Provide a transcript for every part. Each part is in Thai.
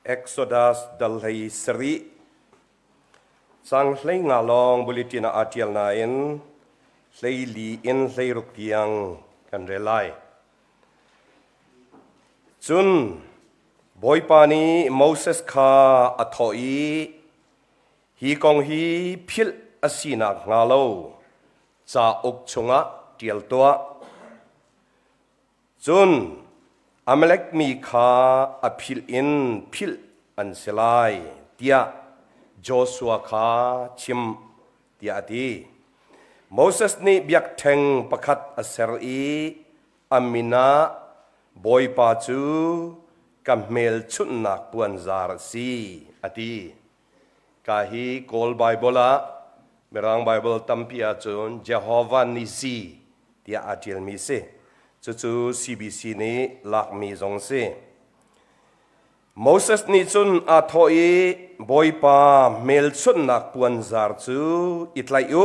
Exodus dalhai seri sang hlei nga long bulletin artial na in hlei li in hlei ruk tiang kan relai chun boy pani Moses kha athoi hi kong hi phil asina nga lo cha ok chunga tial toa chun Amalek mi kha aphil in phil an selai tia Joshua kha chim tia ti Moses ni biak theng pakhat aser i amina boy pa chu kamel chun nak puan zar si ati kahi kol bible a merang bible tampia chun Jehovah nisi tia atil mi se chu CBC ni lakmi zong se Moses ni chun a thoi boy pa mel chun nak puan zar chu itlai u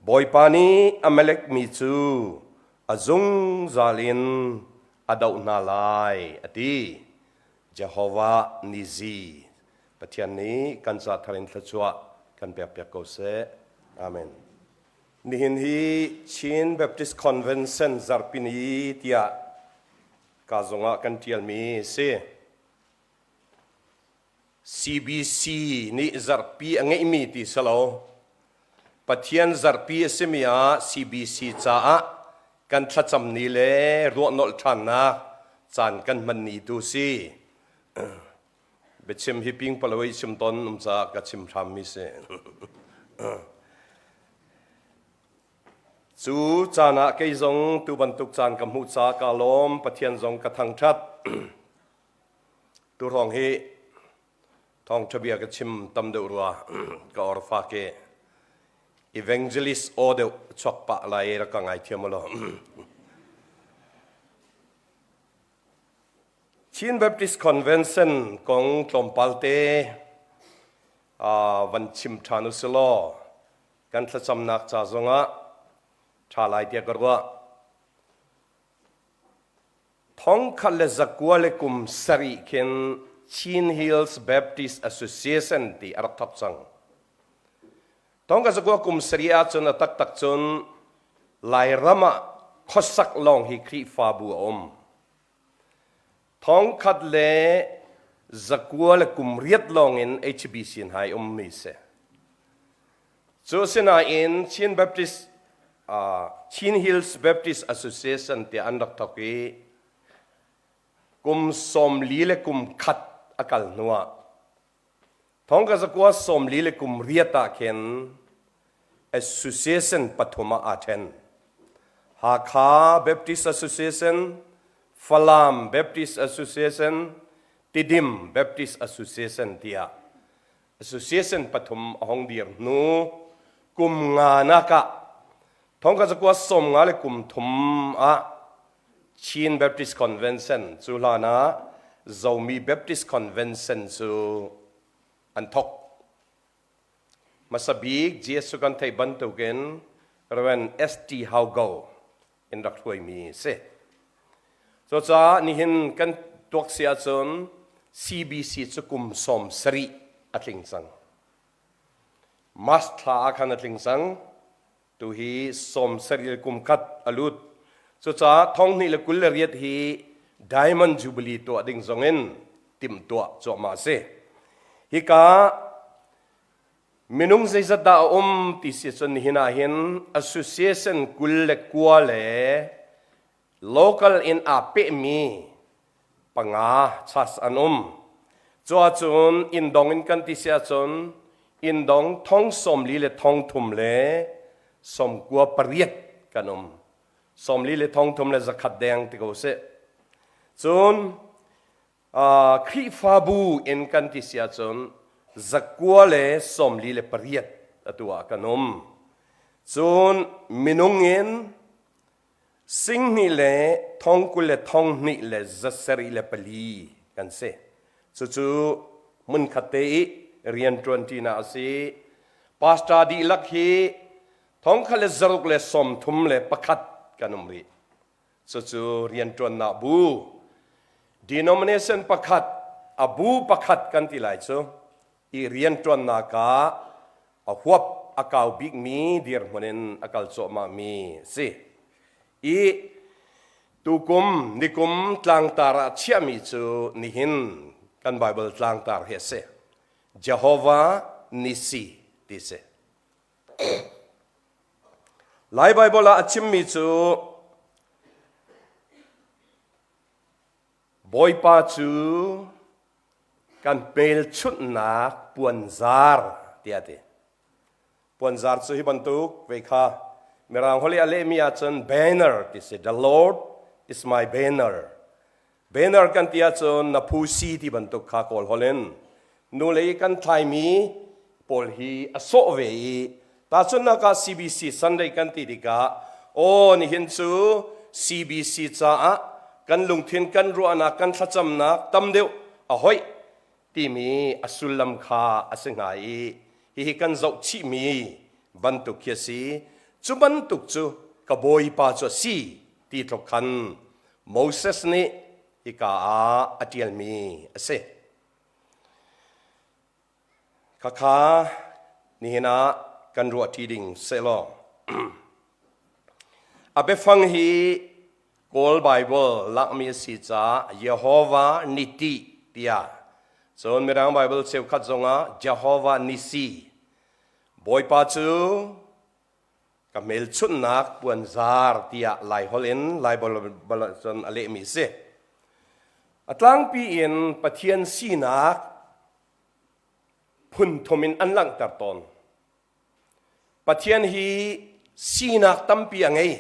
boy pa ni Amalek mi chu azung zalin adau na lai ati Jehovah nizi pathian ni kan sa tharin thachua kan pek pek ko se amen nihin hi Chin Baptist Convention zarpini tia kazonga kan tial mi se CBC ni zarpi angai mi ti salo pathian zarpi semia CBC cha a kan thacham ni le ro nol than na chan kan man ni tu si bechim hi ping palawai chim ton cha ka chim tham mi se chu chana kei zong tu ban tuk chan kam hu cha ka lom pathian zong ka thang that tu rong hi Thawngtha bia ka chim tam de ruwa ka or fa ke evangelist ode chok pa lai ra ka ngai thiamalo Chin Baptist Convention kong tlompalte van chim thanu selo kan thacham nak cha zonga thalai tia karwa thong khalle zakwa le kum sari ken Chin Hills Baptist Association ti arathap chang thong ka zakwa kum sari a chun tak tak chun lai rama khosak long hi khri fa bu om thong khat le zakwa le kum riat long in HBC in hai mi se so sina in Chin Baptist Chin Hills Baptist Association ti andak thoki kum som li le kum khat akal nuwa thong ka zakwa som li le kum riata ken association pathuma athen Hakha Baptist Association Falam Baptist Association Tidim Baptist Association tia association pathum hongdir nu kum nga naka thong ka zakwa som nga le kum thum a Chin Baptist Convention chulana Zomi Baptist Convention chu anthok masabik jesu kan thai ban to gen rawan ST how go in rakhoi mi se so cha nihin kan tok sia chon CBC chukum som sari atling sang mas thla akhan atling sang tu hi som sari kum khat alut so cha thong ni le kul riat hi diamond jubilee to ading zongen tim to cho ma se hi ka minung zeizat da ti si chon hina hin association kul le kwa le local in a pe mi panga chas anum cho chun in dong in kan ti sia chun in dong thong som li le thong thum le som kwa pariat kanum som li le thong thum le zakhat deng ti go se chun khri fa bu in kan ti sia chun zakwa le som li le pariat atua kanum chun minungin sing ni le thong kul le thong ni le zasari le pali kan se chu mun khate rian 20 na si pasta di lakhi thong khale zaruk le som thum le pakhat kanum ri chu rian 20 na bu denomination pakhat abu pakhat kan ti lai chu i rian tron na ka a huap akau big mi dir monen akal cho ma mi si i tukum nikum tlang tara chia mi chu nihin kan bible tlang tar he se Jehovah Nisi ti se lai bible a chim mi chu boy pa chu kan pel chut nak puan zar tiate puan zar chu hi bantuk ve kha merang holi ale mi a chon banner ti se the Lord is my banner kan tia chon na phu si ti bantuk kha kol holen nu le kan thlahmi pol hi aso ve ta chon na ka CBC Sunday kan ti dika o ni hin chu CBC cha a kan lungthin kan ruana kan thacham na tamdeu a hoi ti mi asulam kha asengai hi kan zau chi mi bantuk khia si chu bantuk chu ka boi pa chu si ti thok khan Moses ni hi ka a atial mi ase Hakha ni hina kan ru ti ding selo abe phang hi Call Bible lakmi si cha Jehovah Niti tia chon merang Bible seu khat zonga Jehovah Nisi boy pa chu ka mel chun nak puan zar tia lai holen lai bol chon ale mi se atlang pi in pathian si nak phun thomin anlang tar ton pathian hi si nak tampi angai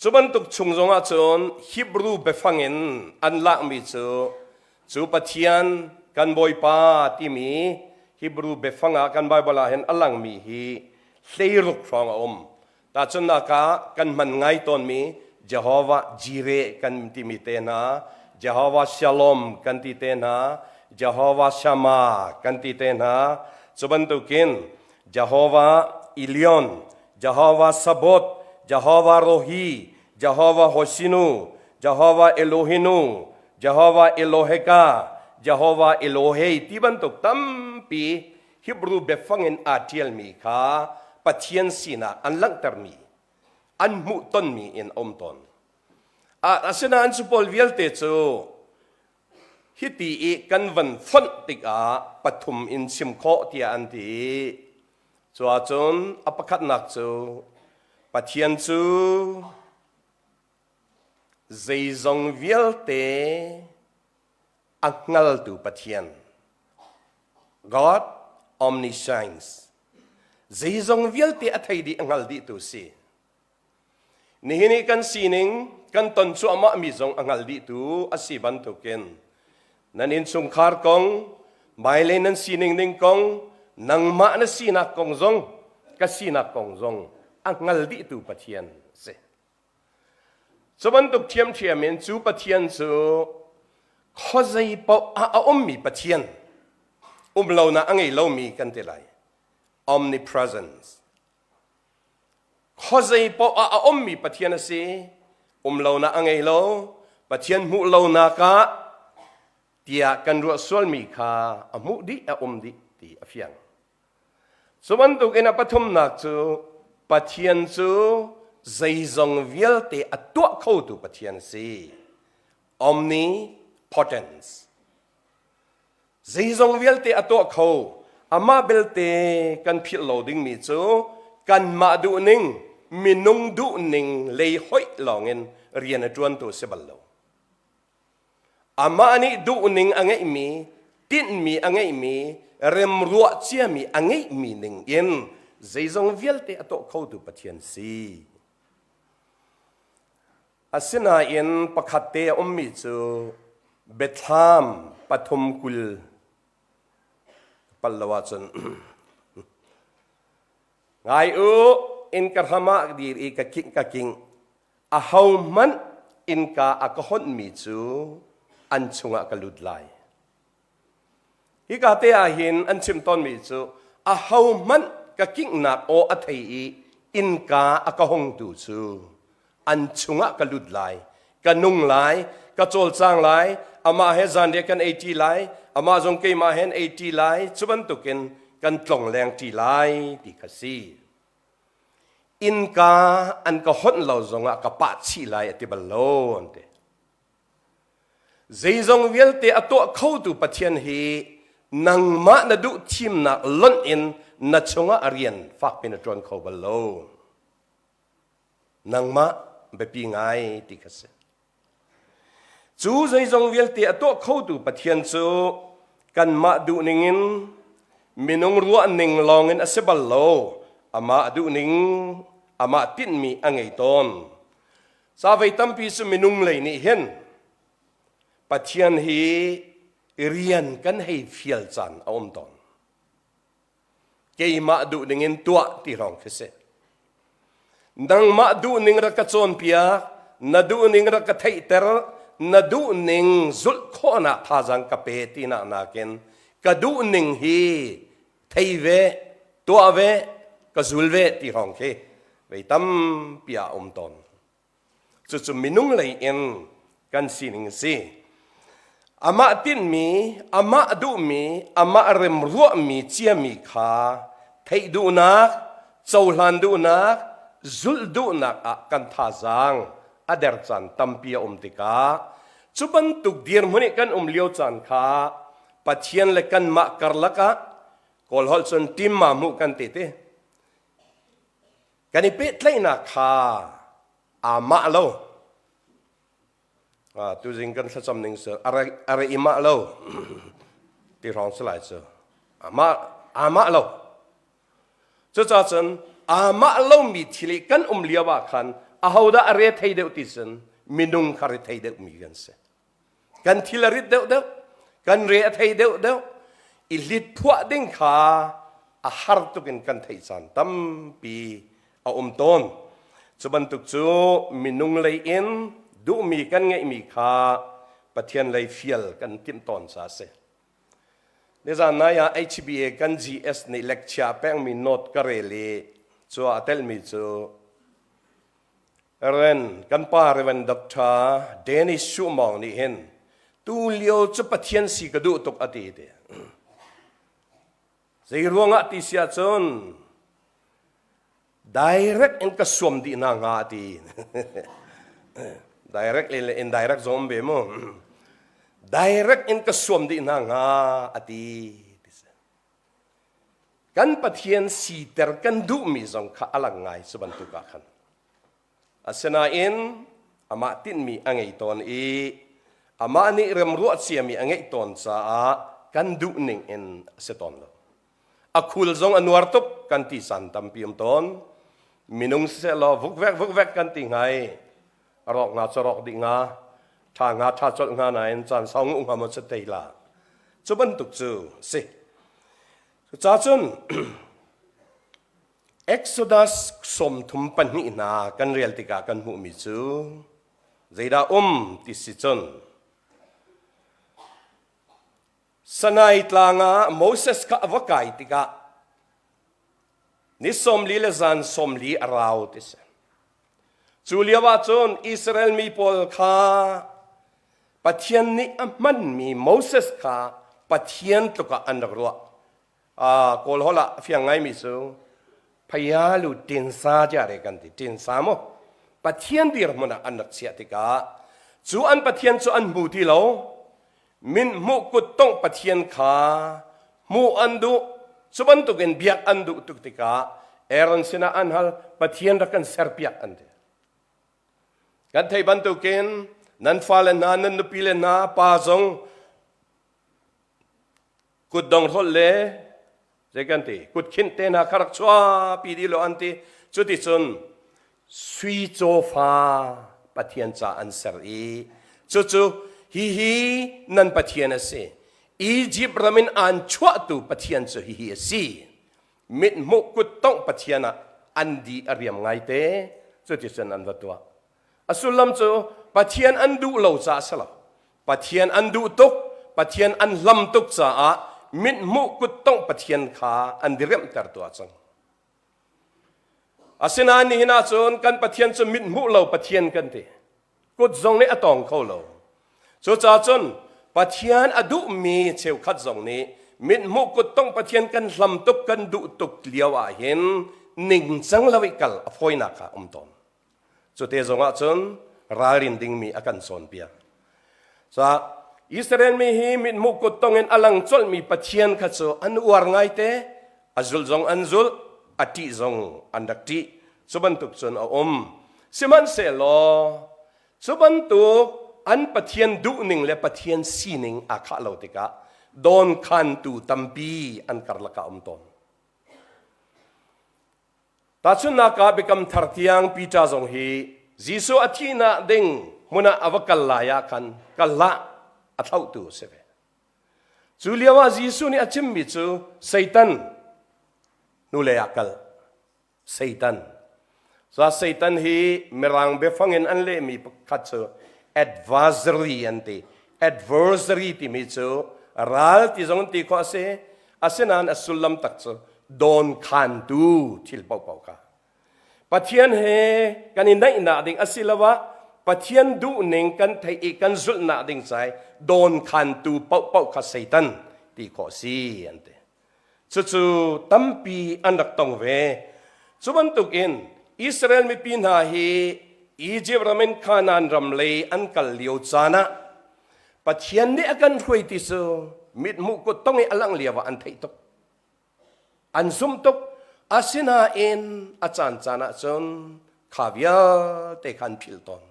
chuban tuk chungzonga chon Hebrew befangin anlak mi chu pathian kan boy pa ti mi Hebrew befanga kan Bible hen alang mi hi hleiruk rong ta chon na ka kan man ngai ton mi Jehovah Jireh kan ti mi te na Jehovah Shalom kan ti te na Jehovah Shammah kan ti te na chuban tukin Jehovah Elyon Jehovah Sabot Jehovah Rohi, Jehovah Hosinu, Jehovah Elohinu, Jehovah Eloheka, Jehovah Elohei. Tiban tuk tampi Hebrew befangin atiel mi ka pathian sina an lang termi, an muton mi in omton. Asina an supol vielte chu hiti I kan van font tik a pathum in simkho tia anti. So achon apakat nak chu pathian chu zeizong vielte angal tu pathian God omniscience zeizong vielte athai di angal di tu si nihini kan sining kan ton chu ama mi zong angal di tu asiban tu ken nanin chung khar kong maile nan sining ning kong nang ma na sina kong zong ka sina kong zong angal di tu pathian se soban tuk thiam thiamin chu pathian chu khozai po a mi pathian lo na angai lo mi kan te lai omnipresence khozai po a mi pathian se lo na angai lo pathian mu lo na ka tia kan ru sol mi kha amu di a di ti afiang soban tuk ina pathum nak chu pathian chu zeizong vielte atua khou tu pathian si omnipotence zeizong vielte atua khou ama belte kan phil loading mi chu kan ma du ning minung du ning lei hoi longen rian atron tu seballo ama ni du ning angai mi tin mi angai mi rem ruwa chia mi angai mi ning yen zeizong vielte ato khou tu pathian si asina in pakhate ummi chu betham pathum kul pallawa chon ngai u in karhama dir I ka king a hauman in ka akahon mi chu an chunga kaludlai hi ka te a hin an chim ton mi chu a hauman ka king nak o athei in ka akahong tu chu an chunga kaludlai kanung lai กระโจลจางไหลอามาเฮจันเดียกัน80ไหลอามาจงเกยมาเห็น80ไหลจุบันตุกินกันตรงแรงที่ไหลที่ขสีอินกาอันก็หดเราจงกระปะชีไหลที่บอลโลนเตใจจงเวลเตอตัวเข้าตูปะเทียนฮีนังมาณดุทิมนักล้นอินนัชงะเรียนฟักเป็นจวนเขาบอลโลนังมาเบปีไงที่ขสีจูใจจงเวลเตอตัวเข้าตูปะเทียนจูกันมาดูนิงินมินงรัวนิงลองเงินอเซบอลโลอามาดูนิงอามาตินมีอังไงตอนสาวัยตั้มปีสมินุงเลยนี่เห็นปัจเจียนฮีเรียนกันให้เฟียลจันเอาตอนเกี่ยมาดูนิงตัวที่รองคือเสดังมาดูนิงรักจนเปียนาดูนิงรักไทเตอร์นาดูนิงจุลข้อนักทาจังกับเปตินานาเกนกระดูนิงฮีไทเวตัวเวกจุลเวที่รองเคไปตั้มเปียตอนจุดมินุงเลยเอ็นกันสินิงซีอามาตินมีอามาดูมีอามาเริมรัวมีเจียมีขาไทยดูนักโซลันดูนักจุลดูนักกันท่าจังอเดร์จันตัมปียติกาจุบันตุกเดียร์มุนิกันเลี้ยวจันขาปัจเจียนเล็กันมาคาร์ลักะกอลฮอลสันติมมามุกันติเตกันอีเป็ดเลยนักขาอามาโลตัวจริงกันสักจำหนึ่งเสืออะไรอิมาโลที่ร้องสลายเสืออามาโลจะจัดสันอามาโลมีทีเล็กันเลี้ยวว่าขันอาหูดาอะไรไทยเดียวติสันมินุงคาริไทยเดียวมีกันเสกันทีละริดเดียวกันเรียไทยเดียวอิลิดพวกดิ้งขาอาหารตุกินกันไทยสันตั้มปีเอาต้นสุบันตุกจูมินุงเลยอินดูมีกันไงมีขาปะเทียนเลยฟิลกันติมตอนซาเซเดี๋ยวจะนายา HBA กัน GS ในเลคเชอร์แป้งมีโน้ตกระเรลีชัวเตลมีจูเรนกันป้าเรวันด็อกเตอร์เดนิสชูมองนี่เห็นตูเลียวจะปะเทียนสีกระดูตกอดีตใจรวงอติเสียจนdirect in kasum di na ngati directly indirect zombie mo direct in kasum di na ngati kan pathian siter kan du mi zong kha alang ngai subantu ka khan asena in ama tin mi angai ton ama ni rem ruat sia mi angai ton sa kan du ning in seton lo akul zong anwar top kan ti san tam piam ton minung se lo vuk vek kan ti ngai rok nga chorok di nga tha chot nga na en chan song ung ha mo se tei la chu ban tuk chu se cha chun Exodus som thum pan ni na kan real ti ka kan mu mi chu zeida ti si chun sanai tlanga Moses ka avakai ti ka ni somli le zan somli arau tis chuliawa chon Israel mi pol kha pathian ni aman mi Moses kha pathian to ka anro kol hola fiang ngai mi su phaya lu tin sa ja re kan ti tin sa mo pathian dir mona anak sia ti ka chu an pathian chu an mu ti lo min mu kut tong pathian kha mu andu suban tu gen biak andu tuk tika eron sina anhal pathian rakan serpiak ande kan thai bantu ken nan falen na nan nupile na pa zong kut dong holle jeganti kut khinte na kharak chwa pi di lo anti chuti chun sui cho fa pathian cha answer chu hi nan pathian ase Egypt ramin an chua tu pathian so hi si mit mo kut tong pathiana andi ariam ngai te so ti san an watwa asulam cho pathian andu lo cha sala pathian andu tok pathian an lam tok cha a mit mo kut tong pathian kha andirem tar to achang asina ni hina chon kan pathian cho mit mo lo pathian kan te kut zong ne atong kho lo สุดจ้าจนปะเทียนอดุมีเชวขัดจงนี้มิดมุกุดต้องปะเทียนกันลำตุกกันดุตุกเลียวเห็นนิ่งจังละวิกัลอฟอยนักะตนสุดเทจงอาจนรารินดิงมีอาการสอนเปียซาอิสราเอลมีหิมิดมุกุดต้องเงินอลังจลมีปะเทียนขัดโซอันอวร์ไงเตอัจุลจงอันจุลอติจงอันดักติสุบันตุกจนสิมันเสลอสุบันตุกอันปะเทียนดุหนึ่งและปะเทียนสีหนึ่งอาคาเลาติกะโดนคันตูตัมปีอันกรละกะตนตาชุนนักบิกำทาร์ติยังปีจาจงฮีจิสุอาทินาดิงมุนาอวกัลลายาคันกัลละอัตเอาตูเสเวจูเลียวาจิสุนี่อาชิมบิจูไซตันนูเลยักลไซตันซาไซตันฮีมิรังเบฟังเงินอันเลมีคัดจูadversary อันตี adversary ที่มีจูรัลที่จงตีข้อเสอาเซนันอสุลลัมตักจูโดนขันตูทิลเป่าๆค่ะปัทยันเฮกันอินได้อินาดิ่งอสิลวะปัทยันดูหนึ่งกันไทยกันสุลนาดิ่งใจโดนขันตูเป่าๆค่ะไซตันตีข้อสีอันตีจู่ๆตั้มปีอันดักตองเวสุบันตุกินอิสราเอลมีปีนหาฮีอียิปต์รามินขานานรำเลอันกัลเลียวจานะปัจจัยนี้อาการรวยที่สุดมิดมุกต้องให้อลังเลียวอันไทยตกอันซุ่มตกอาศินาเอ็นอาจารย์จานะจนข้าวยาเตขันพิลตอน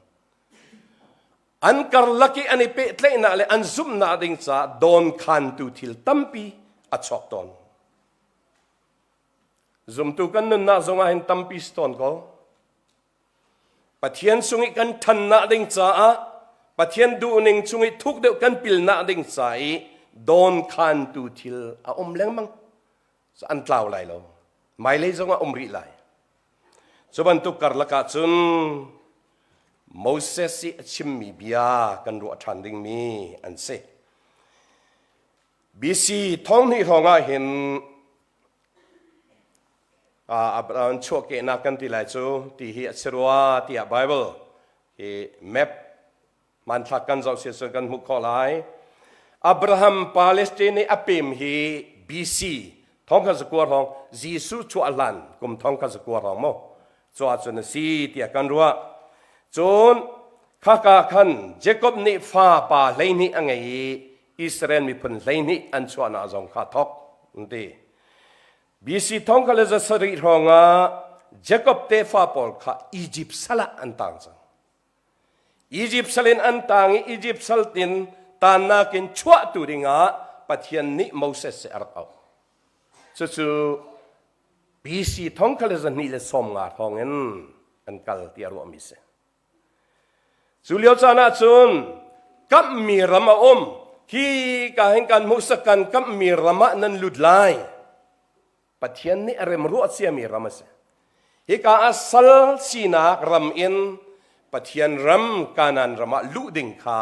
อันกัลลักอันนี้เป็ดเล่นอะไรอันซุ่มนาดิ่งจ้าโดนขันตุทิลตั้มปีอัดชอบตอนซุ่มตุกันนั่นน่าจงอาเห็นตั้มปีสตอนก็ปัทยันสุงิกันทันนาดิ่งจ้าปัทยันดูหนึ่งสุงิทุกเดียวกันปิลนาดิ่งใจโดนขันตุทิลอาเลี้ยงมั้งอันเล่าไรเราไม่เลยจงว่ารีไรสบันตุกการละกาจุนโมเสสชิมมีบิอากันรัวทันดิ่งมีอันเซบีซีท้องนี่ท้องเห็นอับราฮัมชั่วเกนักกันที่ไรจูที่ฮิอัศรัวที่ไบเบิลที่แมปมันทักกันจะเสียส่วนกันมุขข้อไรอับราฮัมปาเลสไตน์อพิมฮีบีซีท้องข้าศึกวัวท้องจีสุชัวลันกุมท้องข้าศึกวัวท้องมั้งจวดจนสีที่กันรัวจนข้าขันเจคอบนี่ฟ้าป่าเลยนี่อังไงอิสราเอลมีพันเลยนี่อันชัวน่าจงข้าทอกนี่บีซีท้องข้าเลยจะสริท้องเจคอบเตฟ้าปอลข้าอียิปต์สละอันต่างจังอียิปต์สลินอันต่างอียิปต์สลินตานากินชัวตุริงปัทยันนี่โมเสสเอร์เอาจู่ๆบีซีท้องข้าเลยจะนี่เลยสมงาท้องเงินอันกัลที่อารมณ์มิเสสุเลียวจานะจุนกับมีรำที่การเห็นการมุสกันกับมีรำนั้นหลุดลายปัทยันนี่อะไรมรู้เสียมีรำเสฮิกาอัสลสีนักรำอินปัทยันรำการนันรำลุดิงคา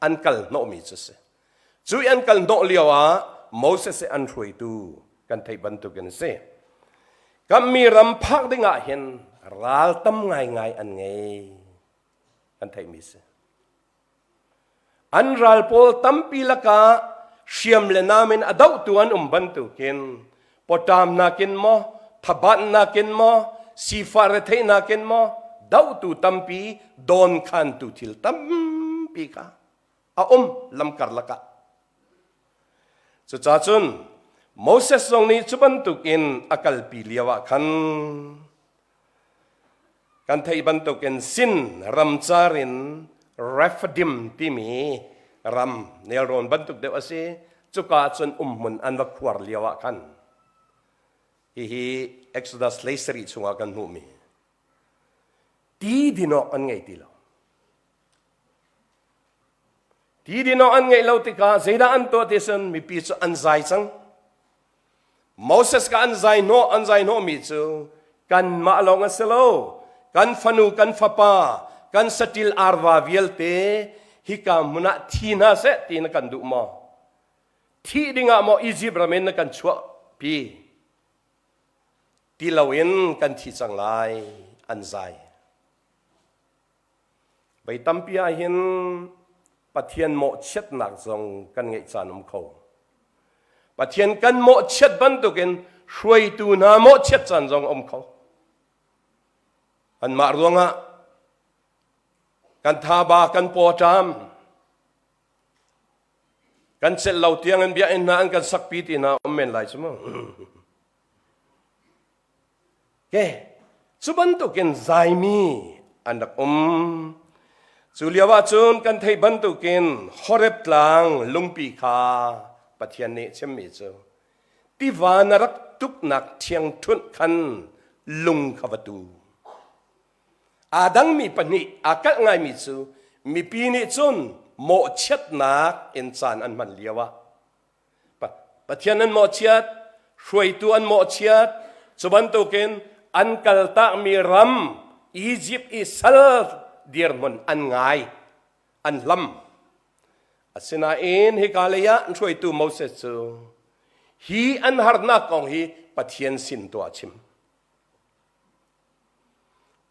อันกัลโนมิจุเสจุยอันกัลโนเลียวโมเสสอันรวยตูกันไทยบรรทุกันเสกับมีรำพักได้ง่ายเห็นรัลตั้มง่ายอันไงอันไทยมิสอันรัลโพลตั้มปีละกาเชียมเลนามินอดาวตัวอันบรรทุกินปตามนักินมอทับันนักินมอสีฟาร์เทนักินมอดาวตัวตั้มปีโดนขันตุทิลตั้มปีกาลำกัดละกาสุดท้ายจนโมเสสทรงนี้จุบันตุกินอากาลปีเลียวกันกันไทยบันตุกินสินรำจารินเรฟดิมที่มีรำเนรอนบันตุกเดียวสิจุกาจนมุนอันวักขวารเลียวกันฮีเอ็กซ์ดัสเลสรีชงกันหูมีตีดินอันไงตีเราทีดีนอันไงเราติกาเสียอันตัวที่สันมีปีศอันใจสังโมเสสกันอันใจโนมีจูกันมาลองอัสโลกันฟนูกันฟปากันสติลอาร์วาวิลเตฮิกามุนัทีน่าเสตีนกันดูมาที่ดิ่งมาอียิปต์รามินกันชัวปีที่เราเห็นกันที่จังไรอันใจไปตั้มปีอาเห็น ปะเทียนโมเช็ดหนักทรงกันไงจานมเขาปะเทียนกันโมเช็ดบันตุกินช่วยตูนาโมเช็ดจานทรงเขาอันมาร่วงอ่ะกันทาบากันปอจามกันเสร็จเราเตียงกันเบียนนาอันกันสักปีตีนาอมเมนไหลสมองแกสุบันตุกินใจมีอันดักสุเลียวาจุนกันไทยบันตุกินฮอเรบลางลุงปีคาปะเทียนเนเชมิจูตีวานรักตุกนักเทียงทุนคันลุงขวตูอาดังมีปนิอากัดง่ายมิจูมีปีนิจุนโมเช็ดนักอินสานอันมันเลียวะปะเทียนนั้นโมเช็ดช่วยตัวอันโมเช็ดสุบันตุกินอันกัลตะมีรัมอียิปต์อิสราเอลเดียร์มันอันง่ายอันล้ำอาศินาเองฮิกาเลยะช่วยตัวโมเสสฮีอันฮาร์นักของฮีปะเทียนสินตัวชิม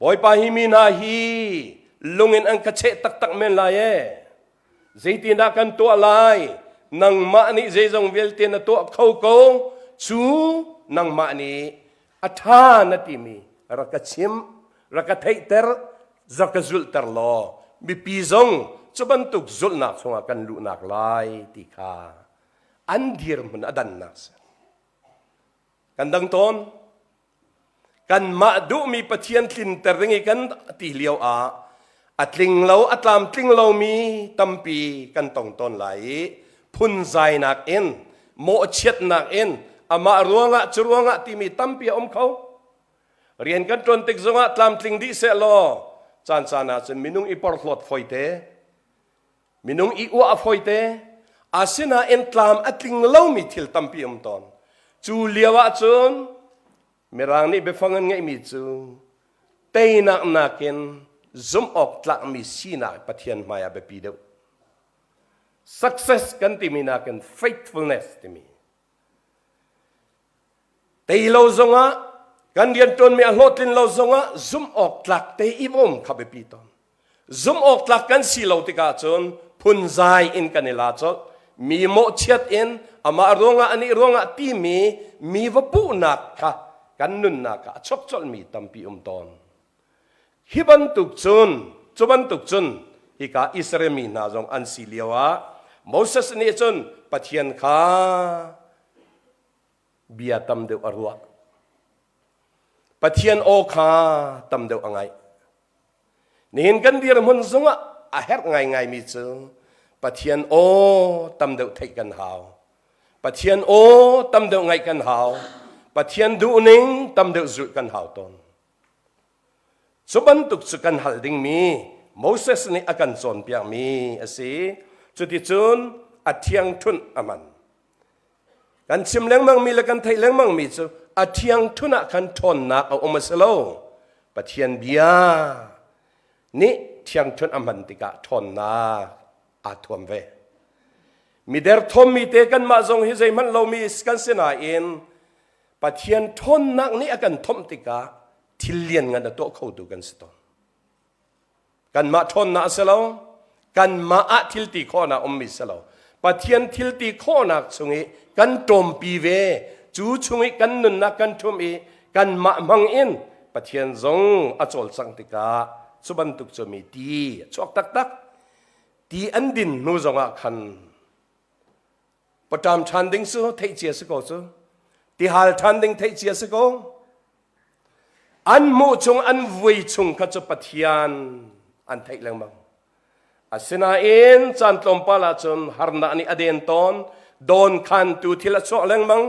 บอยปาฮิมีนาฮีลุงอินอันกระเชตักตักเมนลายเจตินักันตัวลายนังมานีเจจงเวลเตนตัวเขาโกชูนังมานีอัฐานติมีรักชิมรักไทเตอร์รักจุลเตอร์ลอมีปีจงจะบรรทุกจุลนักสงกันลุนักลายติคาอันเดียร์มันอดันนักกันดังตอนกันมาดูมีปะเทียนทินเตอร์งกันตีเลียวอัดลิงเราอัดลามลิงเรามีตัมปีกันตองตอนไหลพุนใจนักเอ็นโมเช็ดนักเอ็นอามารัวงะจรัวงะที่มีตัมปีอมเขาเรียนกันจนติกจงะตามลิงดิเสลอจานจานาจนมินุงอีปอร์ลอดฟอยเตมินุงอีอัวฟอยเตอาศินาเอ็นตามอัดลิงเรามีทิลตัมปีอมตอนจูเลียวะจนเมื่อรางนี้ไปฟังกันไงมีจูเตยนักนักินซุ่มออกหลักมีสีนักปะเทียนมายาเบปีเดว success กันที่มีนักกัน faithfulness ที่มีแต่เราจงอ่ะกันเรียนจนมีอรรถลินเราจงอ่ะซุ่มออกหลักแต่อีวมขับไปปีตอนซุ่มออกหลักกันสีเราติกาจนพุนใจอินกันในลาจดมีโมเชียดอินอามาร่วงอ่ะอันนี้ร่วงอ่ะที่มีวปุนักค่ะกันนุนนักชกจนมีตัมปีตอนฮิบันตุกจุนจุบันตุกจุนฮิกาอิสราเอลมีนาจงอันสิเลียวะโมเสสนี่จุนปะเทียนข้าเบียตัมเดวอรัวปะเทียนโอข้าตัมเดวอังไงนี่เห็นกันดีระมุนจงอ่ะอาเฮรไงมีจูปะเทียนโอตัมเดวเทกันหาวปะเทียนโอตัมเดวไงกันหาวปะเทียนดูนิงตัมเดวจุกันหาวตอนสุบันตุกสุกันหัลดิงมีโมเสสนี่อากันจนเปียมีสิจุดที่จุนอัฐยังทุนอามันกันชิมเลี้ยงมังมีและกันไทยเลี้ยงมังมีจูอัฐยังทุนกันทนนักเอาอมสโลปะเทียนเบียนี่เทียงทุนอามันติกะทนนักอาทวมเวมีเดร์ทอมมีเตกันมาจงฮิใจมันเรามีสกันเสนาเอ็นปะเทียนทนนักนี่อากันทอมติกะทิลเลียนกันตัวเขาดูกันสิตอนกันมาทนนะเสลากันมาอัทิลตีข้อนะอมมิเสลาปะเทียนทิลตีข้อนักชงเอกันตรมปีเวจูชงเอกันนุนนักกันทุมเอกันมามังอินปะเทียนจงอจอลสังติกาสุบันตุกจะมีตีชอกตักตักตีอันดินนูจงอ่ะคันประจำชันดิงซูเทเจียสโกซูตีฮัลชันดิงเทเจียสโกอันมูจงอันวิจงขจปะเทียนอันไทยแรงมังอาศินาเอ็นจันทร์ลมปาลาจนฮาร์นานีอเดนตอนโดนคันตูทิละโซแรงมัง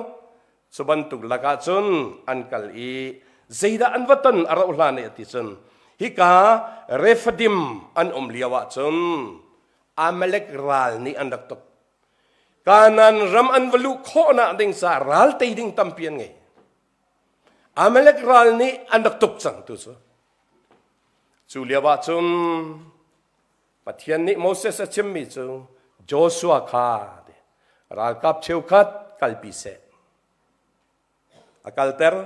สุบันตุกละกาจนอันกัลอีเจดาอันวัตันอาราอุลานีติจนฮิกาเรฟดิมอันเลียวะจนอาเมเลกรัลนี่อันดักตกการนั้นรำอันวลุโคนาดิงสารัลตีดิงตัมเปียนไงอาเมเลกรัลนี่อันดักตกสังตุสจูเลียวะจนปะเทียนนี่โมเสสชิมมิจูโจชัวคารัลกับเชวคัดกัลปิเซอากัลเตอร์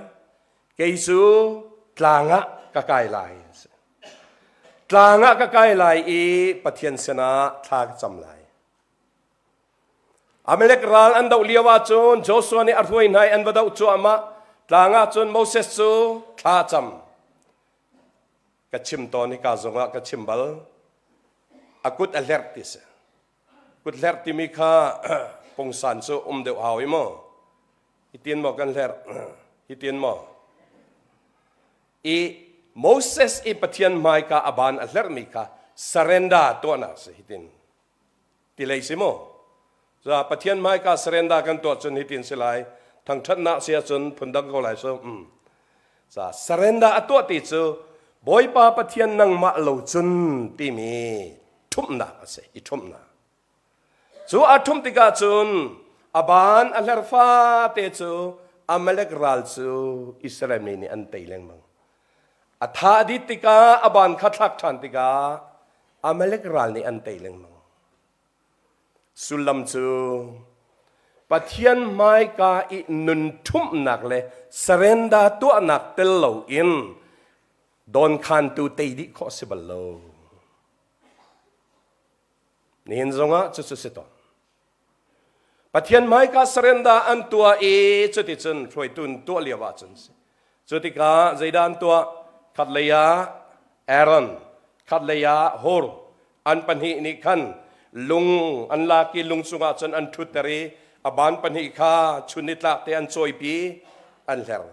เกซูตลางะกะกายลายต ตลางะก็ใกล้ไหลอีปะเทียนเสนาทากจำไหลอเมริกรัลอันดาวเลียวาจูนโจชัวนี่อัดไว้ในอันบดาวจูอามาตลางะจูนโมเสสจูทาจำกระชิมตอนนี้กาจงะกระชิมบัลอากุดอเลร์ติสกุดเลร์ติมีค่าปงสันจูเดียวเอาอีโมฮิตีนโมกันเลร์ฮิตีนโมอีโมเสสอีปะเทียนไมกาอบานอเลร์มีค่า surrender ตัวน่ะสิฮิตีนติเลยสิโมจะปะเทียนไม้ก็ surrender กันตัวจนฮิตินสิไลทั้งทัศนะเสียจนพุ่นดังก็ไหลsoจะ surrender ตัวติดจูบอยป้าปะเทียนนังมาเหลาจนตีมีทุ่มหนักสิอีทุ่มหนักจูอาทุ่มติกาจุนอบานอัลเลร์ฟ้าเตจูอเมริกรัลจูอิสราเอลนี่อันเตยเลงมังอัฐาดิติกาอบานขัดลักทันติกาอเมริกรัลนี่อันเตยเลงมังสุลัมจูปะเทียนไม้กาอินุนทุ่มหนักเลย surrender ตัวหนักเตลโลอินโดนคันตูเตดิข้อสิบโลนี่เห็นจงอ่ะจุดสุดต้นปะเทียนไม้กา surrender อันตัวเอจุดที่จนช่วยตุนตัวเลียวจนจุดที่กาใจดานตัวขัดเลยาเอรอนขัดเลยาโฮร์อันปัญหานี้ขันลุงอันลากีลุงสุงาจนอันทุตรีอบานปัญหิข้าชุนิตลักเตอันโซยปีอันเลร์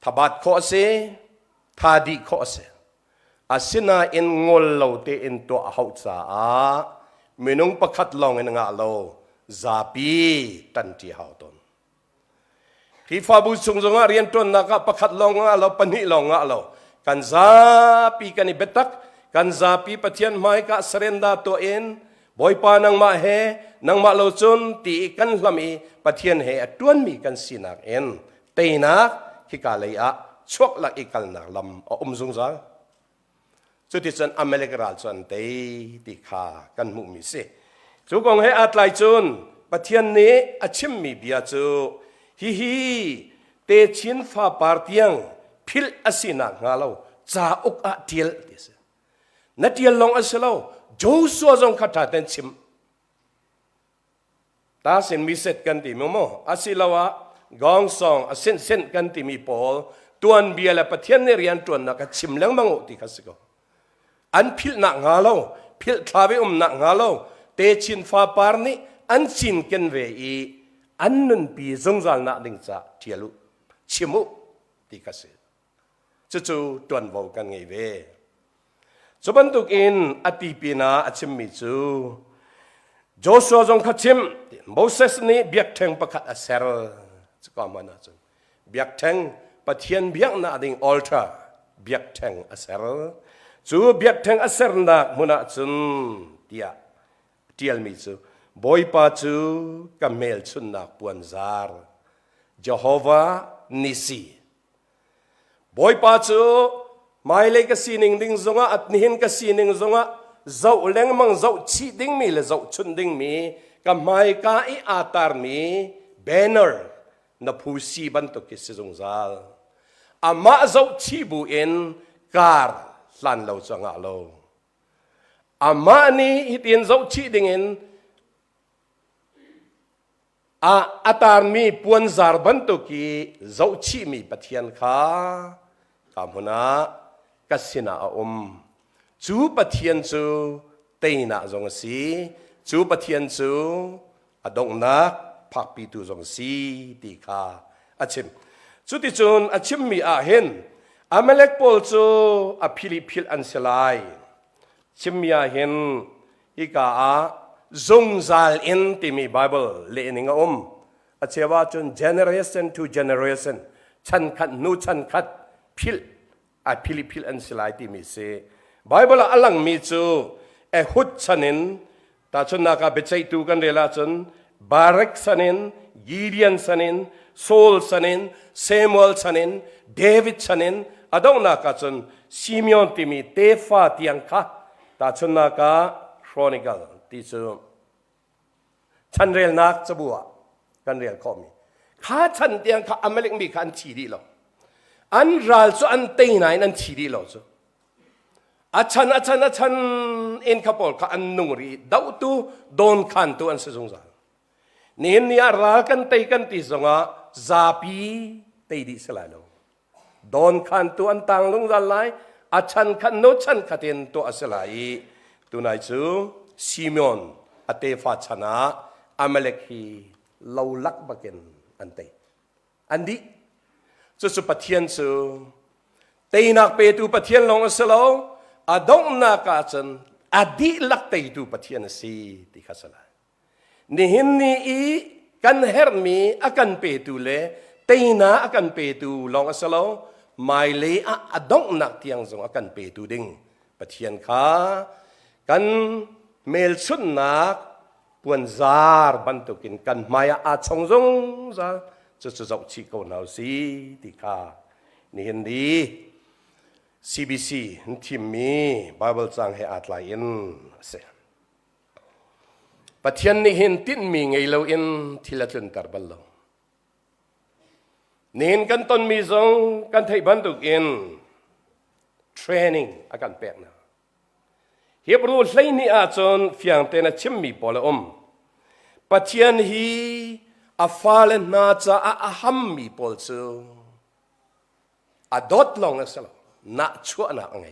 ทบัดข้อเสทาดีข้อเสอาศินาอินงอลโลเตอินตัวหาวจ้ามินุงประคัดลองอินงาโลซาปีตันที่หาวตนที่ฟาบุสุงจงาเรียนต้นนักประคัดลองงาโลปัญหิลองงาโลกันซาปีกันอิเบตักกันซาปีปะเทียนไม้กะ surrender ตัวเองบอยปานังมาเฮนังมาโลจุนตีกันลำอีปะเทียนเฮตวนมีกันสินักเอ็นเตนักฮิกาเลยอะชวกลักอีกันนักลำซุงซาสุดที่จนอเมริกาจนเตติขากันมุมิเสจุกงเฮอัตไลจุนปะเทียนนี้อชิมมีเบียจูฮิเตชินฟ้าปาร์ตียงพิลอสินักงาโลจ้าอุกอะเทียลดิสนัดเดียลองอัสเลาโจสัวจงขัดตันชิมตาสินมีเสร็จกันที่มั้งอาศิลาวะกองซองอาเส้นกันที่มีปอลตัวนเบียร์ปะเทียนเนรียนตัวนนักชิมเลี้ยงมังอุติคัสก็อันพิลนักงาโลพิลทาวินักงาโลเตชินฟ้าปาร์นี่อันชินกันเวอีอันนันปีจงจัลนักดิ่งจ้าเทียลุชิมุติคัสจู่ตัวนวาวกันไงเวจุบันตุกินอติปีนาอชิมมิจูโจชัวจงขัดชิมโมเสสนี่เบียกแทงประคัดอเซรจะก็มานะจุเบียกแทงปะเทียนเบียกนาดิ่งอัลตราเบียกแทงอเซรจูเบียกแทงอเซรนักมุนาจุนเตียลมิจูบอยปาจูกัมเมลจุนนักปวนซาร์เยโฮวานิซีบอยปาจูไม่เลยก็สีนิ่งดิ่งจงอ่ะอัดนิหินก็สีนิ่งจงอ่ะเจ้าเล้งมังเจ้าชีดิ่งมีเลยเจ้าชุนดิ่งมีก็ไม่ก็อีอาตาร์มีแบนเนอร์นับผู้สีบันตุกิสจงซาลอามาเจ้าชีบุอินการลันเราจงอ่ะเราอามานี่อิตินเจ้าชีดิ่งอินอาตาร์มีปวนซาร์บันตุกิเจ้าชีมีปะเทียนข้ากำหัวนะกัสินาจูปะเทียนจูเตยนาจงสีจูปะเทียนจูอดงนักพักปีตูจงสีตีขาอาชิมจุดที่จูนอาชิมมีอาเห็นอเมเล็กโพลจูอพิลิพิลอันเซลายชิมมีอาเห็นอีกาจงจัลอินที่มีไบเบิลเล่นงอาเชว่าจน generation to generation ฉันขัดนูฉันขัดพิลอาพิลิพิลอันสลายที่มีเสไบเบิลอลังมีจูฮุดชันินตาชนนักเบชัยตูกันเรลาชนบารักชันินยีเดียนชันินโซลชันินเซมูเอลชันินเดวิดชันินอดองนักชนซิมิออนที่มีเตฟาที่ยังค่ะตาชนนักครอนิเคิลที่จูฉันเรียนนักจะบัวกันเรียนข้อมีข้าฉันที่ยังค่ะอเมริกมีขันชีดีหรออันรัลซูอันเตยไหนนั่นชีดีหรอจู อาชันเอ็นขบวนข้าอันนุ่งรีดาวตูโดนขันตัวอันเสจงจานี่เนี่ยรักกันเตยกันติสงะซาปีเตยดิสลายโลโดนขันตัวอันต่างลงจานไลอาชันขันโนชันขัดเอ็นตัวอัสลายตัวนายจูซิมอนอเตฟาชนะอเมเลกีลาวลักบักเกนอันเตยอันดีจะสุปเทียนจูเตยนักเปตูปเทียนลงอัสลาอดงนักอาจันอดีลักเตยตูปเทียนสีติขัสลายนี่หินนี่กันเฮร์มีอากันเปตูเลเตยนาอากันเปตูลงอัสลาไม่เลยอดงนักเทียงจงอากันเปตูดิ่งปเทียนข้ากันเมลชุนนักปวนซาร์บันตุกินกันมายอาชงจงซาจะจะจับชิโกนเอาสีติข้านี่เห็นดี CBC ทีมมีไบเบิลจังให้อัดไลน์เสียปัจจัยนี้เห็นติดมีไงเราอินที่ละจุนตาบัลโลนี่เห็นกันต้นมีสองกันไทยบันตุกินเทรนนิ่งอาการแปลกนะเฮียบรูไลนี่อาจนเฟียงเตนะชิมมีพอละปัจจัยนี้อาฟาเลน่าจะอาฮัมมีพอลซูอาดอดลงนะสละนักชั่วนักไง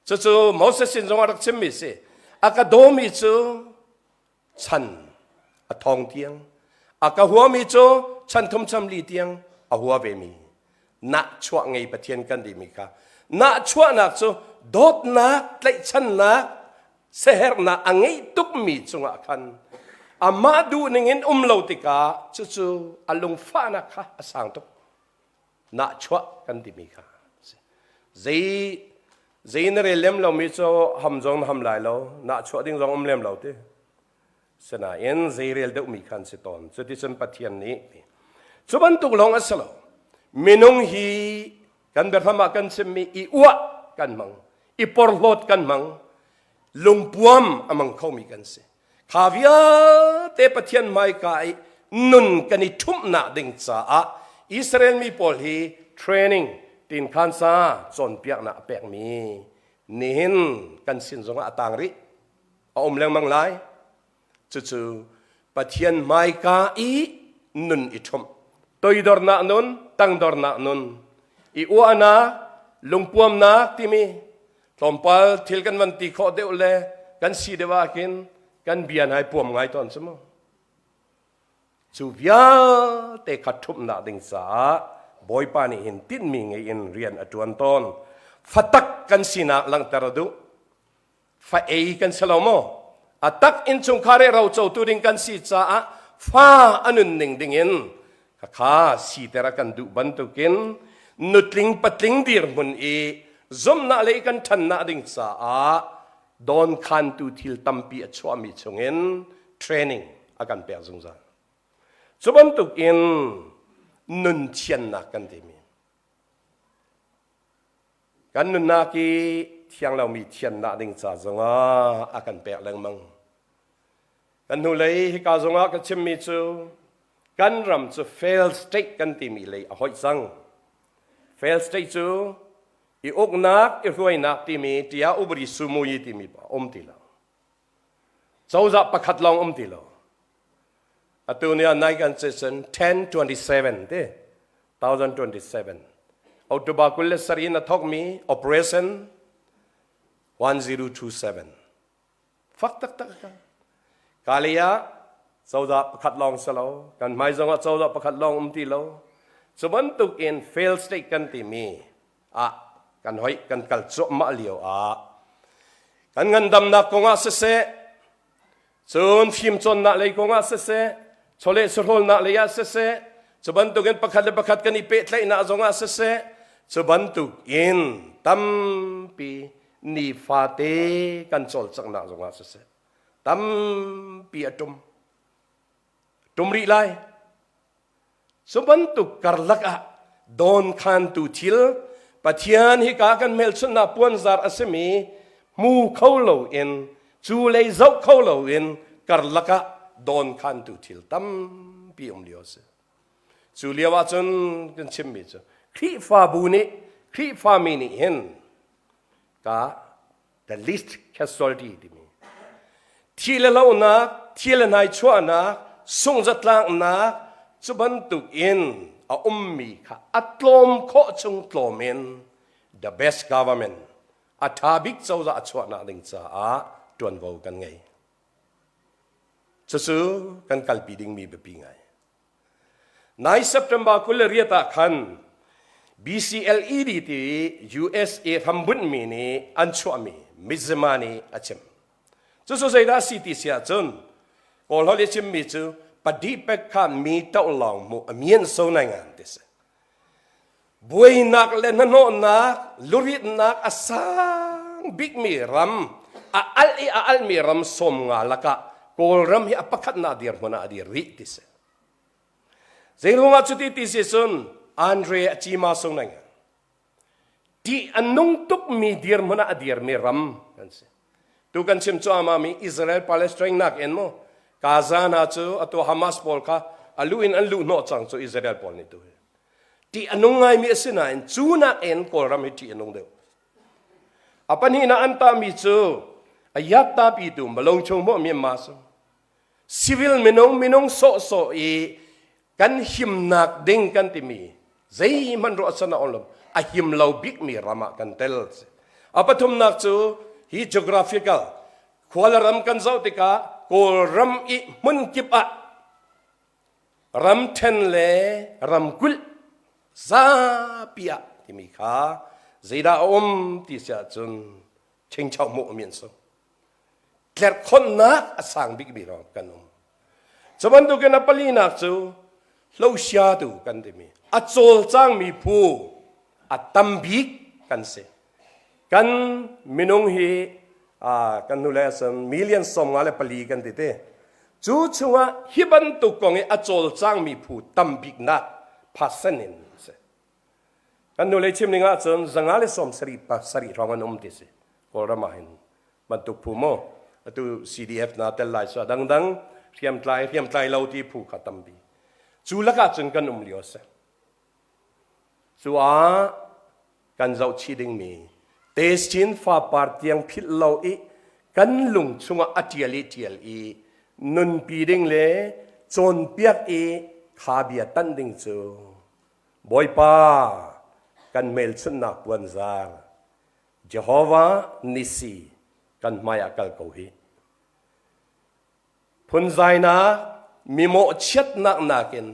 จู่ๆมอสสินจงอารักชิมมีสิอากาโดมีจู่ฉันอาทองเตียงอากาหัวมีจู่ฉันทุ่มชำลีเตียงอาหัวเวมีนักชั่วไงปะเทียนกันดีมิกานักชั่วนักจู่ดอดนักไลฉันนักเสหร์นักไงตุกมีจงอาคันอามาดูนึงเงินเลาติกาจู่ๆอาลงฟ้านักค่ะอาสังตุกนักชั่วกันดีมิกาใจนเรเลมเรามีโจหำจงหำลายเราหน้าชัวดิ้งจงเลมเราเต้สนาเอ็นใจเรลเดมีขันสิตอนจุดที่ฉันปฏิญาณนี้สุบันตุกลงอัสลามินุงฮีกันเบรมากันเซมีอีอวะกันมังอีปอร์โลดกันมังลุงปวมอมังเขามีกันเสข้าวิอาเตปฏิญาณไม่กายนุนกันอีทุ่มหน้าดิ่งจ้าอิสราเอลมีพอลีเทรนนิ่งตินขันซาจนเปียกหน้าเปียกมีนี่เห็นกันสินจงอาตังริเอาเลี้ยงมังไลจู่ๆปะเทียนไม่กาอีนุนอิทมตัวดอร์นักนุนตั้งดอร์นักนุนอีอัวนักลุงปวมนักที่มีตอมพัลทิลกันวันตีข้อเดียวเลยกันสีเดวากินกันเบียนให้ปวมไงตอนสมอจู่เบียเตะขัดทุบหน้าดิ่งสาบอยปานี่เห็นติดมีไงอินเรียนอจวนตอนฟัตักกันสินักลังตระดุฟ้าเอกันสลามอตักอินจงคาเรเราเจ้าตัวดิ่งกันสิจ้าฟ้าอันนึงดิ่งอินข้าสีเตระกันดุบันตุกินนุดลิงปัดลิงดีร์มุนจมนาเลยกันทันนาดิ่งจ้าโดนขันตุทิลตัมปีอชวามิชงอินเทรนนิ่งอาการเปียจงจานจบันตุกินนุนเชียนนักกันที่มีกันนุนนักที่ที่เรามีเชียนนักดิ่งจ้าจงอาการเปียแรงมังกันหูเลยให้กาจงอากันชิมมีจูกันรำจู fail state กันที่มีเลยหอยสัง fail state จูอีอกนักอีรวยนักที่มีที่อาอุบริสุมุยที่มีป่ะทีละเจ้าจะประคัดลองทีละอัตุเนียนายกันเซชัน1027เด้1027อัตุบาคุลเลสรีนัทอกมี operation 1027ฟักตักตักกันกาลียาเจ้าจะประคัดลองสลาวกันไม่จงว่าเจ้าจะประคัดลองทีละสมบัติตุกอิน fail state กันที่มีกันหอยกันกัลจบมาเลียวกันเงินดำนักกงอาเสะส่วนฟิมจนนักเลยกงอาเสะชเลสุรลนักเลยอาเสะสบันตุกันประคัดกันอีเป็ดเลยนักจงอาเสะสบันตุกินตั้มปีนิฟาเตกันโจลสักนักจงอาเสะตั้มปีตุมรีไลสบันตุกร์ลักโดนขันตุทิลปัจจัยฮิกากันเมลชนะปวนซาร์อสมีมูเขาโลอินจูเลยเจ้าเขาโลอินกร์ลักโดนขันตุทิลตั้มปีเลียวส์จูเลียวจนกันชิมมิจครีฟาบูนิครีฟามินิเห็น กะ the least casualty ที่มีที่ละเล่านักที่ละนายชั่วนักส่งจัดลางนักจุบันตุกอินอามีค่ะอัตลมโคชงตลมอิน the best government อัฐาบิกเจ้าจะอัจฉริยะดิ่งจ้าจวนวูกันไงสู้กันกัลปีดิ่งมีแบบปีไงในเซปเทมเบอร์คุลเรียตาคัน BCLED ที่ USA ทำบุญมีนี่อันชัวมีมิซมานีอาชิมสู้ใจได้สิที่เสียจนกอลฮอลเลชิมมีจูปฏิเป็กขันมีเต้าหลงมุเมียนโซนัยงานที่เสบวยนักเลนโนนักลุริดนักอาสังบิ๊กมีรัมอัลมีรัมสมงาลักะกอลรัมฮีอัปขัดนาดีร์มนาดีริที่เสเจ้าลุงอาจุติที่เสจนอันเดรจิมาโซนัยงานที่อันนุ่งตุกมีดีร์มนาดีร์มีรัมกันเสตุกันชิมจ้ามามีอิสราเอลปาเลสไตน์นักเอ็นโมกาซานาจูอัตัวฮามาสปอลค่ะอัลลูอินอัลลูโนจังจูอิสราเอลปอลนี่ตัวที่อันนุ่งไงมีสินะเอ็นจูนักเอ็นกอลรามิที่อันนุ่งเดียวอาปันนี้นะอันตามีจูอายัตตาปีตุมบลงชงโมมีมาสซิวิลมินงโซอีกันหิมนักดิ่งกันที่มีใจมันรัศนาอลมอาหิมเหลาบิกมีรามากันเตลส์อาปทุมนักจูฮีจีโอกราฟิกาขวาลรำกันเจ้าติกาโกรำอีมุนกิบะรำเทนเลรำกุลซาปียที่มีขาใจดาที่เสียจนเชิงชาวโมเมียนโซแคลคนนักสังบิกบีรอกันสมันตุกันนับปลีนักจูเล่าเชียตุกันที่มีอัจโจลจังมีผู้อัตัมบิกกันเสกันมินงฮีกันนู่นแหละสันมิลเลียนสมงอะไรปลีกันติเต้จู่ชัวฮิบันตุกงอโจลจังมีผู้ตัมบิกนักพัศนินเสกันนู่นเลยชิมนิงอาจารย์จังอะไรสมสรีปัสรีรองอันติเสกอลรามาหินมันตุกผู้โมตัว CDF นาเตลไลส์ดังเทียมไตเราที่ผู้ขัดตัมบีจู่ละกันจนกันเลียวเสจู่กันเจ้าชีดิงมีเตสินฟ้าปาร์ตียงพิลเราอีกันลุงชงอาเทียลอีนุนปีดิงเลจนเปียกอีขาเบียตันดิงจูบอยป้ากันเมลชนักวันซาร์เจโฮวานิสีกันมายากัลโกฮีพุนใจนะมีโมเช็ดนักเอง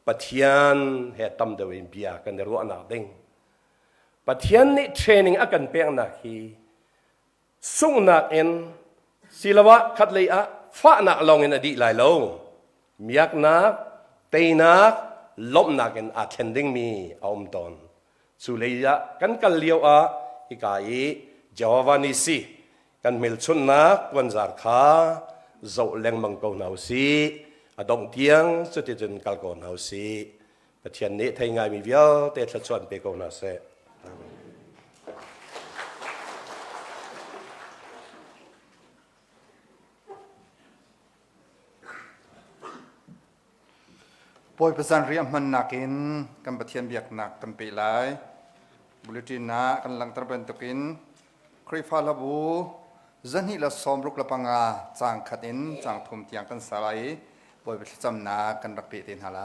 ปัทยานเหตุตำเดวินเบียกันรู้อนาดิงปัทยานนี่เทรนนิ่งอากันเปียงนักฮีส่งนักเอ็นศิลวะขัดเลยฟ้านักลงเอ็นอดีหลายลงมียักนักเตยนักลบนักเอ็นอาเทนดิ้งมีอมตอนสุเลยะกันเลี้ยวฮิกายเจาวานิสีกันเมลชุนนักวันจาร์ขาเจ้าแรงมังกรนาวสีอดงเทียงสุดที่จนกัลกอนาวสีปัทยานนี้ไทยง่ายมีเวียวเตะชวนเปกอนาเซปอยประสานเรียมมันนักินกันปะเทียนเบียกหนักกันไปหลายบุรุษนากันหลังตระเป็นตกินคริฟาลบูจันฮิละสอมรุกละปังอาจางขัดินจางทุมเตียงกันสลายปอยประจำนากันรักปีตินหาลาย